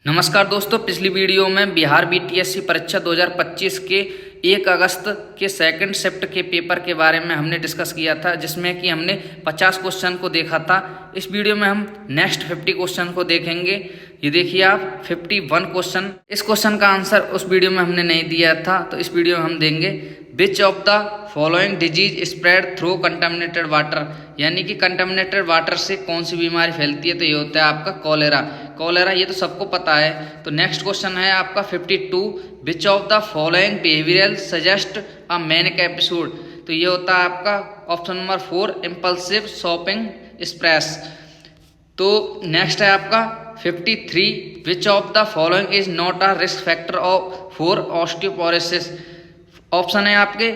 नमस्कार दोस्तों, पिछली वीडियो में बिहार बीटीएससी परीक्षा 2025 के 1 अगस्त के सेकंड शिफ्ट के पेपर के बारे में हमने डिस्कस किया था, जिसमें कि हमने 50 क्वेश्चन को देखा था। इस वीडियो में हम नेक्स्ट 50 क्वेश्चन को देखेंगे। ये देखिए आप 51 क्वेश्चन। इस क्वेश्चन का आंसर उस वीडियो में हमने नहीं दिया था, तो इस वीडियो में हम देंगे। विच of the following disease spread through contaminated water, यानी कि कंटामिनेटेड वाटर से कौन सी बीमारी फैलती है, तो ये होता है आपका कॉलेरा। कॉलेरा ये तो सबको पता है। तो नेक्स्ट क्वेश्चन है आपका 52, विच of the following behavioural suggest a manic episode, तो ये होता है आपका ऑप्शन नंबर 4 इम्पल्सिव शॉपिंग स्प्रेस। तो नेक्स्ट है आपका 53, विच of the following is not a risk factor for osteoporosis, option है आपके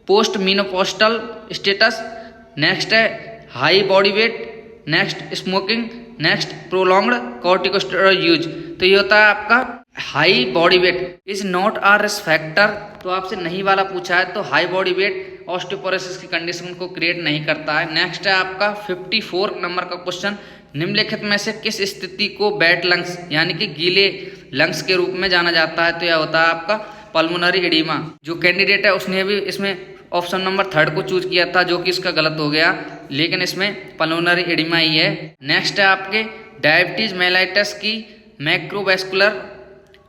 पोस्ट मीनोपोस्टल स्टेटस, नेक्स्ट है high body weight, next smoking, next prolonged corticosteroid use. तो ये होता है आपका high body weight is not a risk factor. तो आपसे नहीं वाला पूछा है, तो हाई बॉडी वेट ऑस्टियोपोरोसिस की कंडीशन को क्रिएट नहीं करता है। नेक्स्ट है आपका 54 नंबर का क्वेश्चन, निम्नलिखित में से किस स्थिति को वेट लंग्स यानी कि गीले लंग्स के रूप में जाना जाता है, तो यह होता है आपका पल्मोनरी एडिमा। जो कैंडिडेट है उसने भी इसमें ऑप्शन नंबर 3 को चूज किया था, जो कि इसका गलत हो गया, लेकिन इसमें पल्मोनरी एडिमा ही है। नेक्स्ट है आपके डायबिटीज मेलाइटस की मैक्रोवैस्कुलर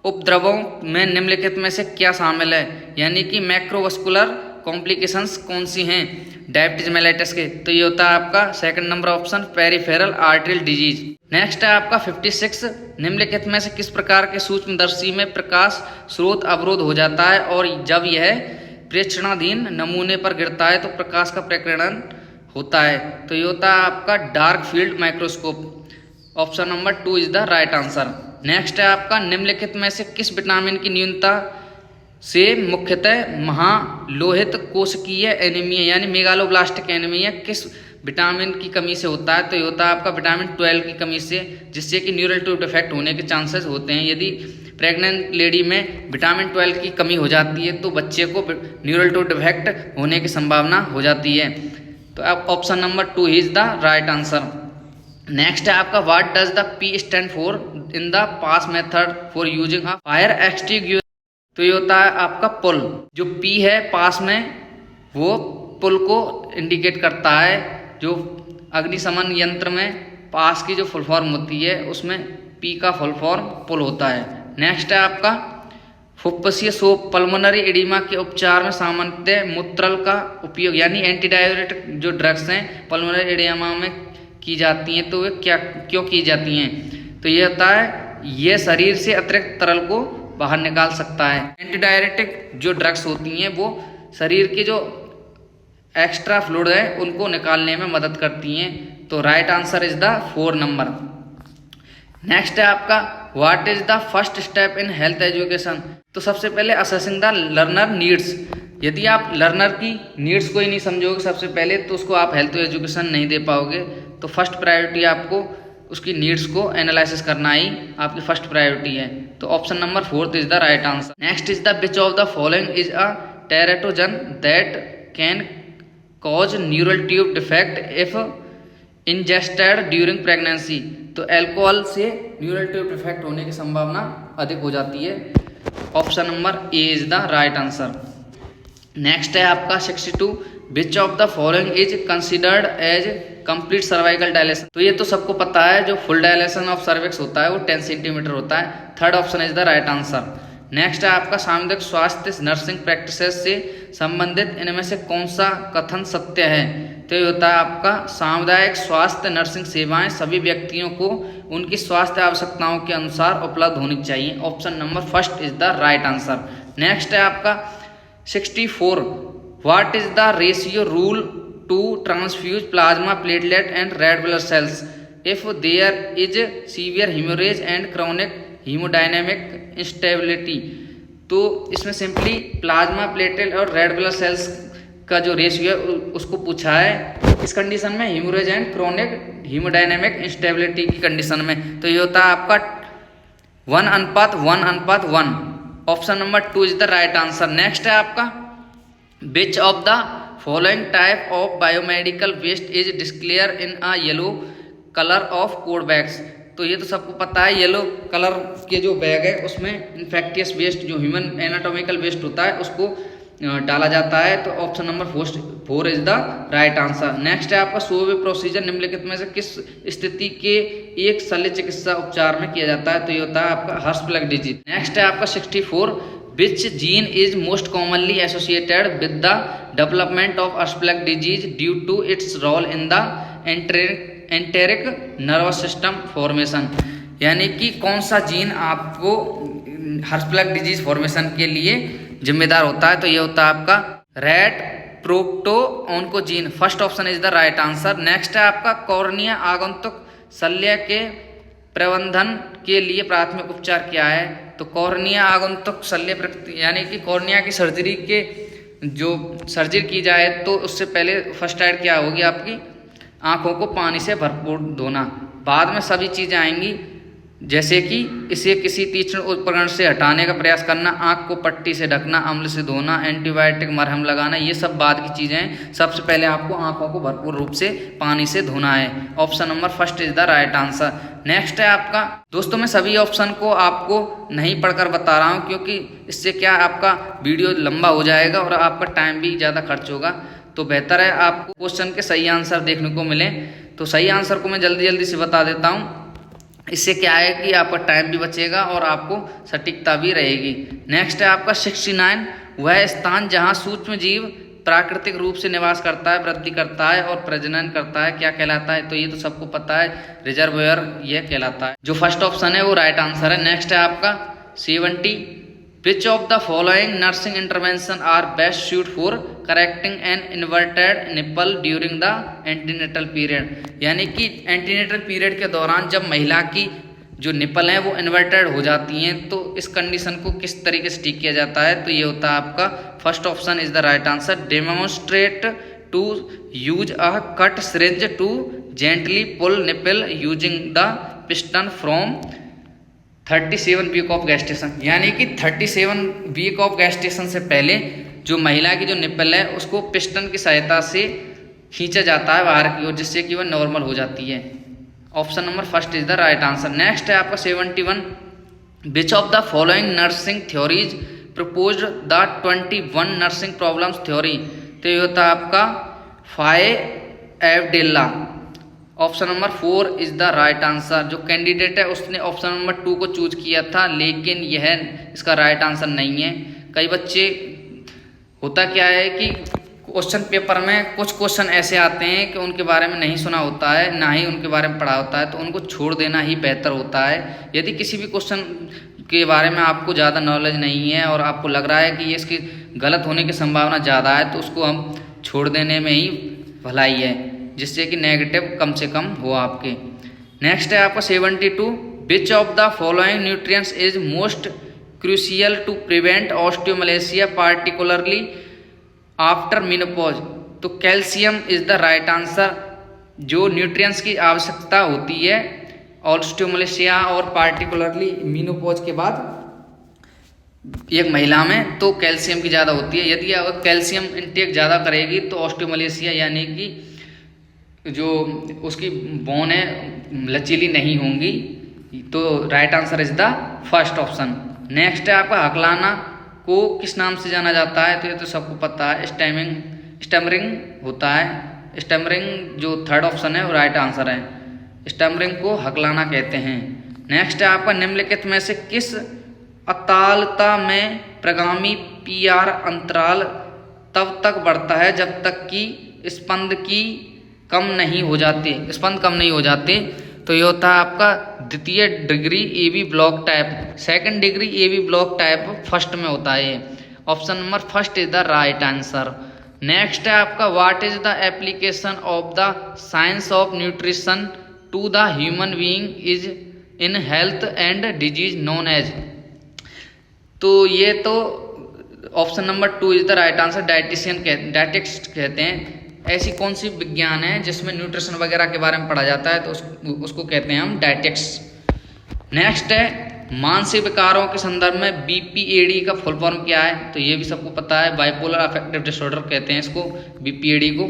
उपद्रवों में निम्नलिखित में से क्या शामिल है, यानी कि मैक्रोवैस्कुलर कॉम्प्लिकेशंस कौन सी हैं डायबिटीज मेलाइटस के, तो ये होता है आपका second number option peripheral arterial disease. Next है आपका 56, निम्नलिखित में से किस प्रकार के सूक्ष्मदर्शी में प्रकाश स्रोत अवरोध हो जाता है और जब यह प्रेक्षणाधीन नमूने पर गिरता है तो प्रकाश का प्रकीर्णन होता है, तो ये होता है आपका dark field microscope. Option number 2 is the right answer. Next है आपका निम्नलिखित में से किस विटामिन की न्यूनता से मुख्यतः महालोहित कोशिकीय एनीमिया यानी मेगालोब्लास्टिक एनीमिया किस विटामिन की कमी से होता है, तो ये होता है आपका विटामिन 12 की कमी से, जिससे कि न्यूरल ट्यूब डिफेक्ट होने के चांसेस होते हैं। यदि प्रेग्नेंट लेडी में विटामिन 12 की कमी हो जाती है तो बच्चे को न्यूरल ट्यूब डिफेक्ट होने की संभावना हो जाती है। तो अब option number 2 is the right answer. Next है आपका what does the P stand for in the pass method for using a fire extinguisher, तो ये होता है आपका पुल। जो पी है पास में, वो पुल को इंडिकेट करता है। जो अग्निशमन यंत्र में पास की जो फुल फॉर्म होती है उसमें पी का फुल फॉर्म पुल होता है। नेक्स्ट है आपका फुफ्फुसीय शोथ पल्मोनरी एडिमा के उपचार में सामान्यतः मूत्रल का उपयोग यानी एंटीडायरेटिक जो ड्रग्स हैं पल्मोनरी एडिमा में की जाती हैं, तो वे क्यों की जाती हैं, तो ये होता है ये शरीर से अतिरिक्त तरल को बाहर निकाल सकता है। एंटीडायरेटिक जो ड्रग्स होती हैं वो शरीर के जो एक्स्ट्रा फ्लूइड है उनको निकालने में मदद करती हैं, तो right answer is the 4 number. Next है आपका what is the first step in health education, तो सबसे पहले असेसिंग द लर्नर नीड्स। यदि आप लर्नर की नीड्स को ही नहीं समझोगे सबसे पहले, तो उसको आप हेल्थ एजुकेशन नहीं दे पाओगे। तो फर्स्ट प्रायोरिटी आपको उसकी नीड्स को एनालिसिस करना ही आपकी फर्स्ट प्रायोरिटी है, तो option number 4 is the right answer. Next is the which of the following is a teratogen that can cause neural tube defect if ingested during pregnancy, तो alcohol से neural tube defect होने की संभावना अधिक हो जाती है। Option number A is the right answer. Next है आपका 62, which of the following is considered as complete cervical dilation, तो ये तो सबको पता है जो फुल डायलेशन ऑफ सर्विक्स होता है वो 10 सेंटीमीटर होता है। Third option is the right answer. Next है आपका सामुदायिक स्वास्थ्य नर्सिंग प्रैक्टिसेस से संबंधित इनमें से कौन सा कथन सत्य है, तो ये होता है आपका सामुदायिक स्वास्थ्य नर्सिंग सेवाएं सभी व्यक्तियों को उनकी स्वास्थ्य आवश्यकताओं के अनुसार उपलब्ध होनी चाहिए। Option number 1 is the right answer. Next है आपका 64, what is the ratio rule to transfuse plasma platelet and red blood cells if there is severe haemorrhage and chronic haemodynamic instability, तो इसमें सिंपली प्लाज्मा प्लेटलेट और red blood cells का जो ratio है उसको पूछा है इस कंडीशन में, haemorrhage and chronic haemodynamic instability की कंडीशन में, तो ये होता है आपका 1:1:1। Option number 2 is the right answer. Next है आपका which of the following type of biomedical waste is disclaimer in a yellow colour of code bags, तो ये तो सबको पता है, येलो कलर के जो बैग है उसमें इन्फेक्टियस वेस्ट जो ह्यूमन एनाटॉमिकल वेस्ट होता है उसको डाला जाता है। तो option number 4 is the right answer. Next है आपका शो वे प्रोसीजर निम्नलिखित में से किस स्थिति के एक शल्य चिकित्सा उपचार में किया जाता है? तो ये होता है आपका हर्ष प्लग डिजीज। नेक्स्ट है आपका 64 which gene is most commonly associated with the development of Hirschsprung disease due to its role in the enteric nervous system formation. यानी कि कौन सा जीन आपको हर्ष प्लग डिजीज फॉर्मेशन के लिए जिम्मेदार होता है? तो ये होता है आपका RET proto oncogene. First option is the right answer. Next है आपका कॉर्निया आगंतुक शल्य के प्रबंधन के लिए प्राथमिक उपचार क्या है? तो कॉर्निया आगंतुक शल्य यानी कि कॉर्निया की सर्जरी के जो सर्जरी की जाए तो उससे पहले फर्स्ट एड क्या होगी आपकी? आंखों को पानी से भरपूर धोना। बाद में सभी चीज़ें आएंगी जैसे कि इसे किसी तीक्ष्ण उपकरण से हटाने का प्रयास करना, आंख को पट्टी से ढकना, अम्ल से धोना, एंटीबायोटिक मरहम लगाना, ये सब बाद की चीज़ें हैं। सबसे पहले आपको आंखों को भरपूर रूप से पानी से धोना है। Option number first is the right answer. Next है आपका दोस्तों, मैं सभी ऑप्शन को आपको नहीं पढ़कर बता रहा हूँ क्योंकि इससे क्या आपका वीडियो लंबा हो जाएगा और आपका टाइम भी ज़्यादा खर्च होगा। तो बेहतर है आपको क्वेश्चन के सही आंसर देखने को मिले। तो सही आंसर को मैं जल्दी से बता देता हूँ। इससे क्या है कि आपका टाइम भी बचेगा और आपको सटीकता भी रहेगी। नेक्स्ट है आपका 69 वह स्थान जहां सूक्ष्म जीव प्राकृतिक रूप से निवास करता है, वृद्धि करता है और प्रजनन करता है, क्या कहलाता है? तो ये तो सबको पता है, रिजर्वोयर यह कहलाता है। जो फर्स्ट ऑप्शन है वो राइट आंसर है। नेक्स्ट है आपका 70 which of the following nursing intervention are best suit for correcting an inverted nipple during the antenatal period. यानी कि एंटीनेटल पीरियड के दौरान जब महिला की जो निपल हैं वो इन्वर्टेड हो जाती हैं तो इस कंडीशन को किस तरीके से ठीक किया जाता है? तो ये होता है आपका first option is the right answer. Demonstrate to use a cut syringe to gently pull nipple using the piston from 37 week of gestation. यानी कि 37 वीक ऑफ गैस्टेशन से पहले जो महिला की जो निपल है उसको पिस्टन की सहायता से खींचा जाता है बाहर की ओर, जिससे कि वह नॉर्मल हो जाती है। Option number first is the right answer. Next है आपका 71 which of the following nursing theories proposed the 21 nursing problems theory. तो ये होता है आपका Faye Abdellah. Option number 4 is the right answer. जो कैंडिडेट है उसने ऑप्शन नंबर 2 को चूज किया था लेकिन यह इसका राइट आंसर नहीं है। कई बच्चे होता क्या है कि क्वेश्चन पेपर में कुछ क्वेश्चन ऐसे आते हैं कि उनके बारे में नहीं सुना होता है, ना ही उनके बारे में पढ़ा होता है, तो उनको छोड़ देना ही बेहतर होता है। यदि किसी भी क्वेश्चन के बारे में आपको ज़्यादा नॉलेज नहीं है और आपको लग रहा है कि ये इसकी गलत होने की संभावना ज़्यादा है तो उसको हम छोड़ देने में ही भलाई है, जिससे कि नेगेटिव कम से कम हो आपके। नेक्स्ट है आपका 72 which of the following nutrients is most crucial to prevent osteomalacia particularly after menopause. तो calcium is the right answer. जो न्यूट्रिएंट्स की आवश्यकता होती है ऑस्टियोमलेशिया और पार्टिकुलरली मेनोपॉज के बाद एक महिला में, तो कैल्शियम की ज़्यादा होती है। यदि अगर कैल्शियम इंटेक ज़्यादा करेगी तो ऑस्टियोमलेशिया यानी कि जो उसकी बोन है लचीली नहीं होंगी। तो right answer is the first option. Next है आपका हकलाना को किस नाम से जाना जाता है? तो ये तो सबको पता है, स्टैमरिंग होता है। स्टैमरिंग जो थर्ड ऑप्शन है वो राइट आंसर है। स्टैमरिंग को हकलाना कहते हैं। नेक्स्ट है आपका निम्नलिखित में से किस अतालता में प्रगामी पीआर अंतराल तब तक बढ़ता है जब तक कि स्पंद की कम नहीं हो जाते, स्पंद कम नहीं हो जाते। तो ये होता है आपका द्वितीय degree AV block type, second degree AV block type first में होता है। Option number first is the right answer. Next है आपका what is the application of the science of nutrition to the human being is in health and disease known as. तो ये तो option number 2 is the right answer. Dietetics कहते हैं। ऐसी कौन सी विज्ञान है जिसमें न्यूट्रिशन वगैरह के बारे में पढ़ा जाता है? तो उसको कहते हैं हम डायटिक्स। नेक्स्ट है मानसिक विकारों के संदर्भ में बीपीएडी का फुल फॉर्म क्या है? तो ये भी सबको पता है, बाइपोलर अफेक्टिव डिसऑर्डर कहते हैं इसको, बीपीएडी को।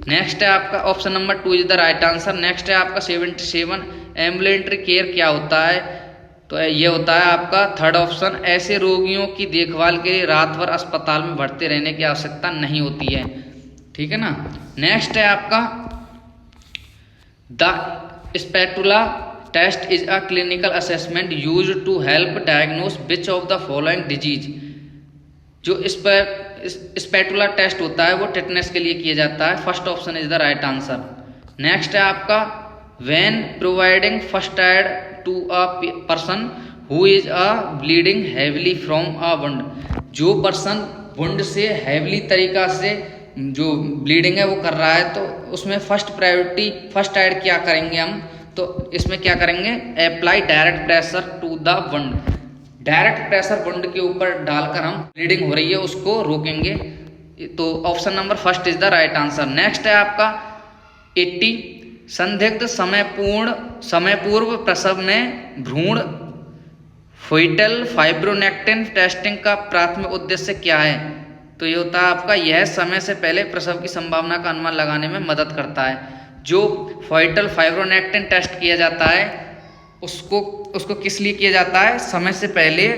नेक्स्ट है आपका option number 2 is the right answer. Next है आपका 77 एम्बुलेंट्री केयर क्या होता है? तो ये होता है आपका थर्ड ऑप्शन, ऐसे रोगियों की देखभाल के लिए रात भर अस्पताल में भर्ती रहने की आवश्यकता नहीं होती है। ठीक है ना। नेक्स्ट है आपका the spatula test is a clinical assessment use to help diagnose which of the following disease. जो स्पैटुला टेस्ट होता है वो टेटनस के लिए किया जाता है। First option is the right answer. Next है आपका when providing first aid to a person who is a bleeding heavily from a wound. जो पर्सन वुंड से हैविली तरीका से जो ब्लीडिंग है वो कर रहा है, तो उसमें फर्स्ट प्रायोरिटी फर्स्ट एड क्या करेंगे हम? तो इसमें क्या करेंगे? Apply direct pressure to the wound. Direct pressure wound के ऊपर डालकर हम ब्लीडिंग हो रही है उसको रोकेंगे। तो option number first is the right answer. Next है आपका 80 संदिग्ध समय पूर्व प्रसव में भ्रूण फीटल फाइब्रोनेक्टिन टेस्टिंग का प्राथमिक उद्देश्य क्या है? तो ये होता है आपका, यह समय से पहले प्रसव की संभावना का अनुमान लगाने में मदद करता है। जो फीटल फाइब्रोनेक्टिन टेस्ट किया जाता है उसको किस लिए किया जाता है? समय से पहले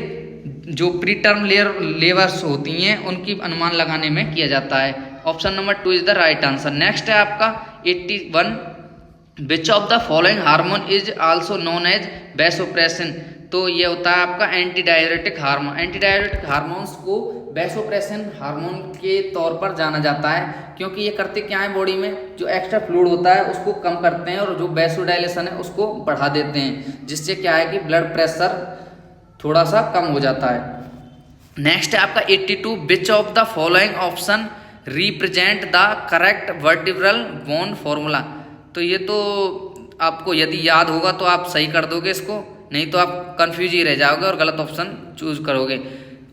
जो प्री टर्म लेबर्स होती हैं उनकी अनुमान लगाने में किया जाता है। Option number 2 is the right answer. Next है आपका 81 which of the following hormone is also known as vasopressin. तो ये होता है आपका anti diuretic hormone. Anti diuretic hormones को वैसोप्रेसिन हार्मोन के तौर पर जाना जाता है, क्योंकि ये करते क्या है, बॉडी में जो एक्स्ट्रा फ्लूइड होता है उसको कम करते हैं और जो वैसोडाइलेशन है उसको बढ़ा देते हैं, जिससे क्या है कि ब्लड प्रेशर थोड़ा सा कम हो जाता है। नेक्स्ट है आपका 82 विच of the following option represent the correct vertebral bone formula. तो ये तो आपको यदि याद होगा तो आप सही कर दोगे इसको, नहीं तो आप कंफ्यूज ही रह जाओगे और गलत ऑप्शन चूज करोगे।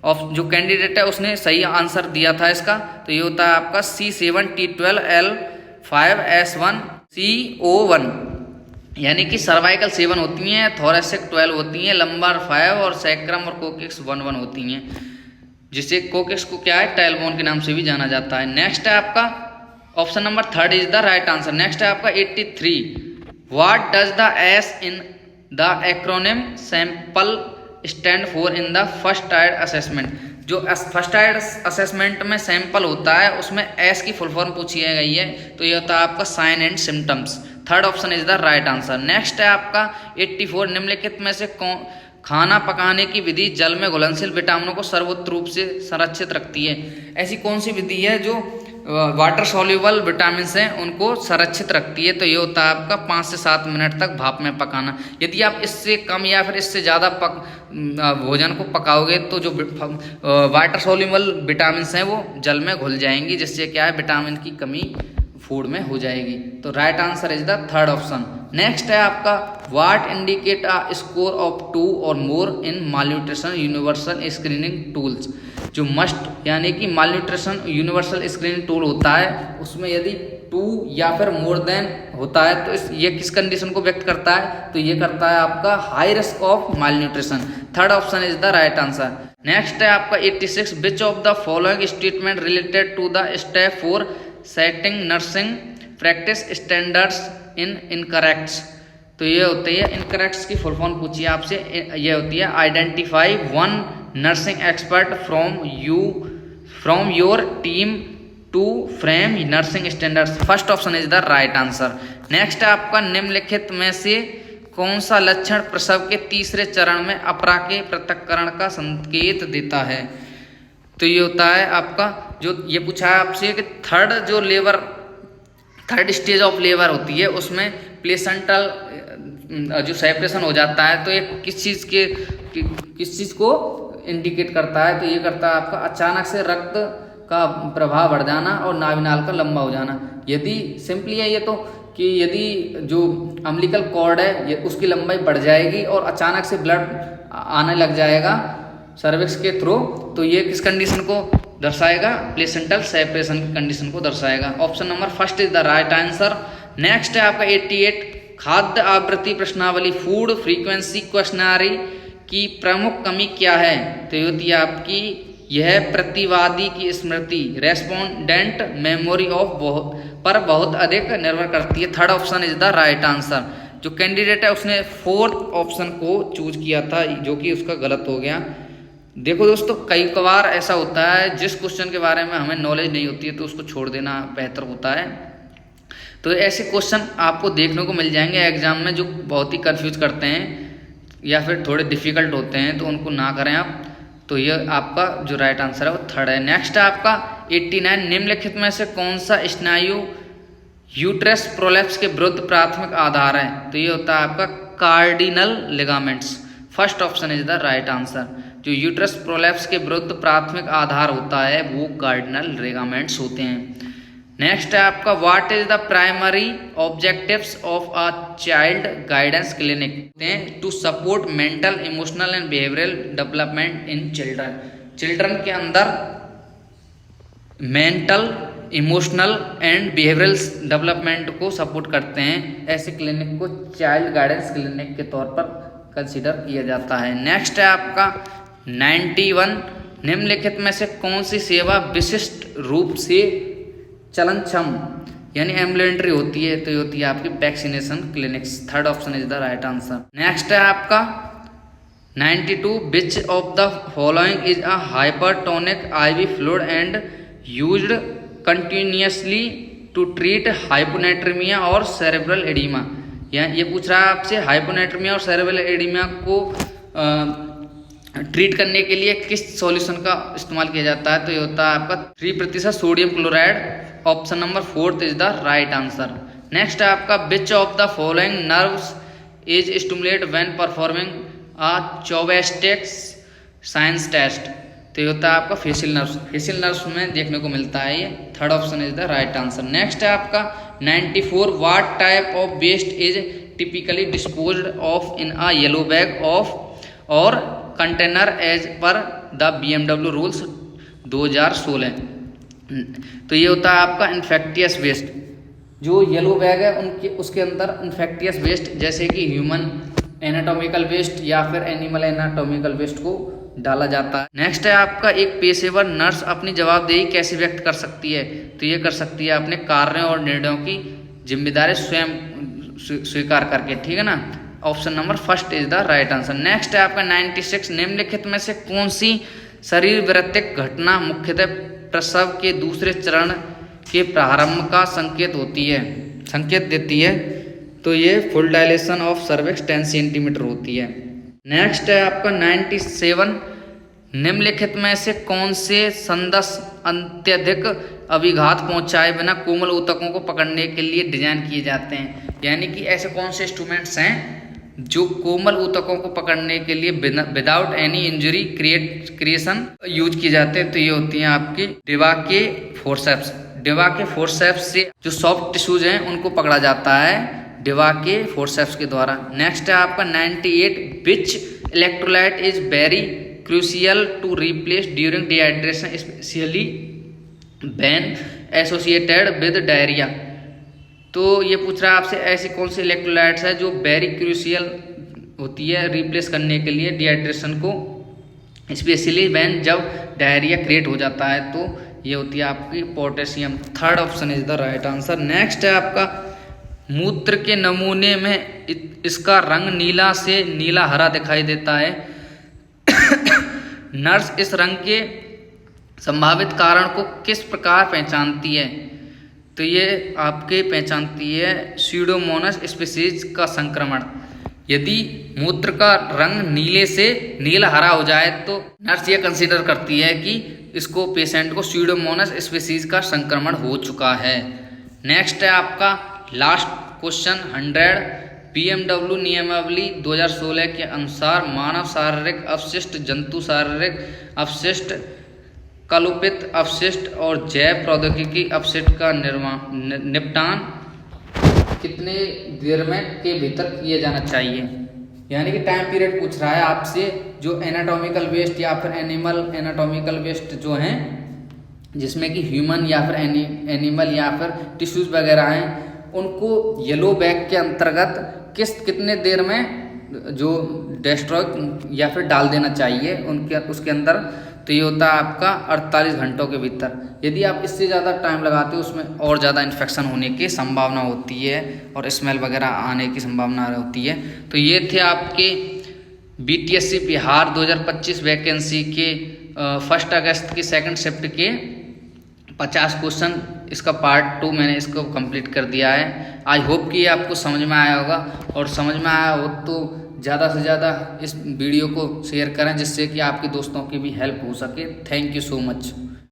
और जो कैंडिडेट है उसने सही आंसर दिया था इसका, तो ये होता है आपका C7T12L5S1CO1, यानी कि सर्वाइकल 7 होती हैं, थोरेसिक 12 होती हैं, लंबार 5 और सैक्रम और कोकिक्स 1 होती हैं, जिससे कोकिक्स को क्या है टेलबोन के नाम से भी जाना जाता है। नेक्स्ट है आपका option number 3 is the right answer. Next है आपका 83 what does the S in the acronym sample stand for in the first aid assessment. जो फर्स्ट एड असेसमेंट में सैंपल होता है उसमें एस की फुल फॉर्म पूछी गई है, तो ये होता है आपका sign and symptoms. Third option is the right answer. Next है आपका 84 निम्नलिखित में से खाना पकाने की विधि जल में घुलनशील विटामिनों को सर्वोत्तम रूप से संरक्षित रखती है। ऐसी कौन सी विधि है जो वाटर सॉल्युबल विटामिन हैं उनको संरक्षित रखती है? तो ये होता है आपका 5 से 7 मिनट तक भाप में पकाना। यदि आप इससे कम या फिर इससे ज़्यादा भोजन को पकाओगे तो जो वाटर सॉल्युबल विटामिन हैं वो जल में घुल जाएंगी, जिससे क्या है विटामिन की कमी फूड में हो जाएगी। तो right answer is the third option. Next है आपका what indicate a score of 2 और मोर इन मालन्यूट्रिशन यूनिवर्सल स्क्रीनिंग टूल्स। जो मस्ट यानी कि मालन्यूट्रिशन यूनिवर्सल स्क्रीनिंग टूल होता है उसमें यदि 2 या फिर मोर देन होता है तो ये किस कंडीशन को व्यक्त करता है? तो ये करता है आपका high risk of malnutrition. Third option is the right answer. Next है आपका 86 which of the following statement related to the step 4 setting nursing practice standards in incorrects. तो ये होती है इनकरेक्ट्स की फुल फॉर्म पूछिए आपसे, ये होती है identify 1 nursing expert from your team to frame nursing standards. First option is the right answer. Next है आपका निम्नलिखित में से कौन सा लक्षण प्रसव के तीसरे चरण में अपरा के पृथक्करण का संकेत देता है? तो ये होता है आपका जो ये पूछा है आपसे कि थर्ड स्टेज ऑफ लेबर होती है उसमें प्लेसेंटल जो सेपरेशन हो जाता है, तो ये किस चीज़ को इंडिकेट करता है? तो ये करता है आपका अचानक से रक्त का प्रवाह बढ़ जाना और नाभिनाल का लंबा हो जाना। यदि सिंपली है ये तो कि यदि जो अम्बिलिकल कॉर्ड है ये उसकी लंबाई बढ़ जाएगी और अचानक से ब्लड आने लग जाएगा सर्विक्स के थ्रू, तो ये किस कंडीशन को दर्शाएगा? प्लेसेंटल सेपरेशन की कंडीशन को दर्शाएगा। Option number first is the right answer. Next है आपका 88 खाद्य आवृत्ति प्रश्नावली फूड फ्रीक्वेंसी क्वेश्चनरी की प्रमुख कमी क्या है? तो ये होती है आपकी यह प्रतिवादी की स्मृति रेस्पोंडेंट मेमोरी ऑफ पर बहुत अधिक निर्भर करती है। Third option is the right answer. जो कैंडिडेट है उसने 4th ऑप्शन को चूज किया था, जो कि उसका गलत हो गया। देखो दोस्तों, कई बार ऐसा होता है जिस क्वेश्चन के बारे में हमें नॉलेज नहीं होती है तो उसको छोड़ देना बेहतर होता है। तो ऐसे क्वेश्चन आपको देखने को मिल जाएंगे एग्जाम में जो बहुत ही कंफ्यूज करते हैं या फिर थोड़े डिफिकल्ट होते हैं, तो उनको ना करें आप। तो ये आपका जो राइट आंसर है वो 3rd है। नेक्स्ट है आपका 89, निम्नलिखित में से कौन सा स्नायु यूट्रस प्रोलैप्स के विरुद्ध प्राथमिक आधार है? तो ये होता है आपका cardinal ligaments. First option is the right answer. जो यूट्रस प्रोलैप्स के विरुद्ध प्राथमिक आधार होता है वो कार्डिनल लिगामेंट्स होते हैं। नेक्स्ट है आपका what is the primary objectives of a child guidance clinic? To support mental, emotional and behavioural development in children. Children के अंदर mental, emotional and behavioural development को सपोर्ट करते हैं। ऐसे क्लिनिक को चाइल्ड गाइडेंस क्लिनिक के तौर पर कंसीडर किया जाता है। नेक्स्ट है आपका 91, निम्नलिखित में से कौन सी सेवा विशिष्ट रूप से चलनक्षम यानी एम्बुलेंट्री होती है? तो ये होती है आपकी vaccination clinics. 3rd option is the right answer. Next है आपका 92, which of the following is a hypertonic IV fluid and used continuously to treat hyponatremia और सेरेब्रल एडिमा? ये पूछ रहा है आपसे हाइपोनेट्रीमिया और सेरेब्रल एडिमा को ट्रीट करने के लिए किस सॉल्यूशन का इस्तेमाल किया जाता है? तो ये होता है आपका 3% sodium chloride. Option number 4th is the right answer. Next है आपका which of the following nerves is stimulate when performing a Chvostek's signs test? तो ये होता है आपका फेशियल नर्व्स। फेशियल नर्व्स में देखने को मिलता है ये। 3rd option is the right answer. Next है आपका 94, what type of waste is typically disposed of in a yellow bag of और container as per the BMW rules 2016? तो ये होता है आपका इन्फेक्टियस वेस्ट। जो येलो बैग है उसके अंदर इन्फेक्टियस वेस्ट जैसे कि ह्यूमन एनाटॉमिकल वेस्ट या फिर एनिमल एनाटॉमिकल वेस्ट को डाला जाता है। नेक्स्ट है आपका एक पेशेवर नर्स अपनी जवाबदेही कैसे व्यक्त कर सकती है? तो ये कर सकती है अपने कार्यों और निर्णयों की जिम्मेदारी स्वयं स्वीकार करके, ठीक है ना। Option number 1st is the right answer. Next है आपका 96, निम्नलिखित में से कौन सी शरीर वृत्तिक घटना मुख्यतः प्रसव के दूसरे चरण के प्रारंभ का संकेत देती है? तो ये full dilation of cervix 10 centimetre होती है। नेक्स्ट है आपका 97, निम्नलिखित में से कौन से संदस अत्यधिक अभिघात पहुंचाए बिना कोमल ऊतकों को पकड़ने के लिए डिजाइन किए जाते हैं? यानी कि ऐसे कौन से इंस्ट्रूमेंट्स हैं जो कोमल ऊतकों को पकड़ने के लिए without any injury creation use किए जाते हैं? तो ये होती हैं आपकी डिवाके फोर्सेप्स। डिवाके फोर्सेप्स से जो सॉफ्ट टिश्यूज हैं उनको पकड़ा जाता है डिवाके फोर्सेप्स के द्वारा। नेक्स्ट है आपका 98, which electrolyte is very crucial to replace during dehydration specially when associated with diarrhoea? तो ये पूछ रहा है आपसे ऐसी कौन सी इलेक्ट्रोलाइट्स है जो वेरी क्रूशियल होती है रिप्लेस करने के लिए डिहाइड्रेशन को, स्पेशली व्हेन जब डायरिया क्रिएट हो जाता है? तो ये होती है आपकी potassium. 3rd option is the right answer. Next है आपका मूत्र के नमूने में इसका रंग नीला से नीला हरा दिखाई देता है। नर्स इस रंग के संभावित कारण को किस प्रकार पहचानती है? तो ये आपके पहचानती है स्यूडोमोनास स्पीशीज का संक्रमण। यदि मूत्र का रंग नीले से नीला हरा हो जाए तो नर्स ये कंसीडर करती है कि इसको पेशेंट को स्यूडोमोनास स्पीशीज का संक्रमण हो चुका है। नेक्स्ट है आपका लास्ट क्वेश्चन 100, BMW नियमावली 2016 के अनुसार मानव शारीरिक अपशिष्ट, जंतु शारीरिक अपशिष्ट, कलुपित अपशिष्ट और जैव प्रौद्योगिकी अपशिष्ट का निपटान कितने देर में के भीतर किया जाना चाहिए? यानी कि टाइम पीरियड पूछ रहा है आपसे। जो एनाटॉमिकल वेस्ट या फिर एनिमल एनाटॉमिकल वेस्ट जो हैं जिसमें कि ह्यूमन या फिर एनिमल या फिर टिश्यूज वगैरह हैं, उनको येलो बैग के अंतर्गत कितने देर में जो डिस्ट्रॉय या फिर डाल देना चाहिए उसके अंदर? तो ये होता है आपका 48 घंटों के भीतर। यदि आप इससे ज़्यादा टाइम लगाते हो उसमें और ज़्यादा इन्फेक्शन होने की संभावना होती है और स्मेल वगैरह आने की संभावना होती है। तो ये थे आपके BTSC बिहार 2025 वैकेंसी के 1 अगस्त की सेकंड शिफ्ट के 50 क्वेश्चन, इसका पार्ट 2 मैंने इसको कंप्लीट कर दिया है। आई होप कि ये आपको समझ में आया होगा, और समझ में आया हो तो ज़्यादा से ज़्यादा इस वीडियो को शेयर करें जिससे कि आपके दोस्तों की भी हेल्प हो सके। Thank you so much.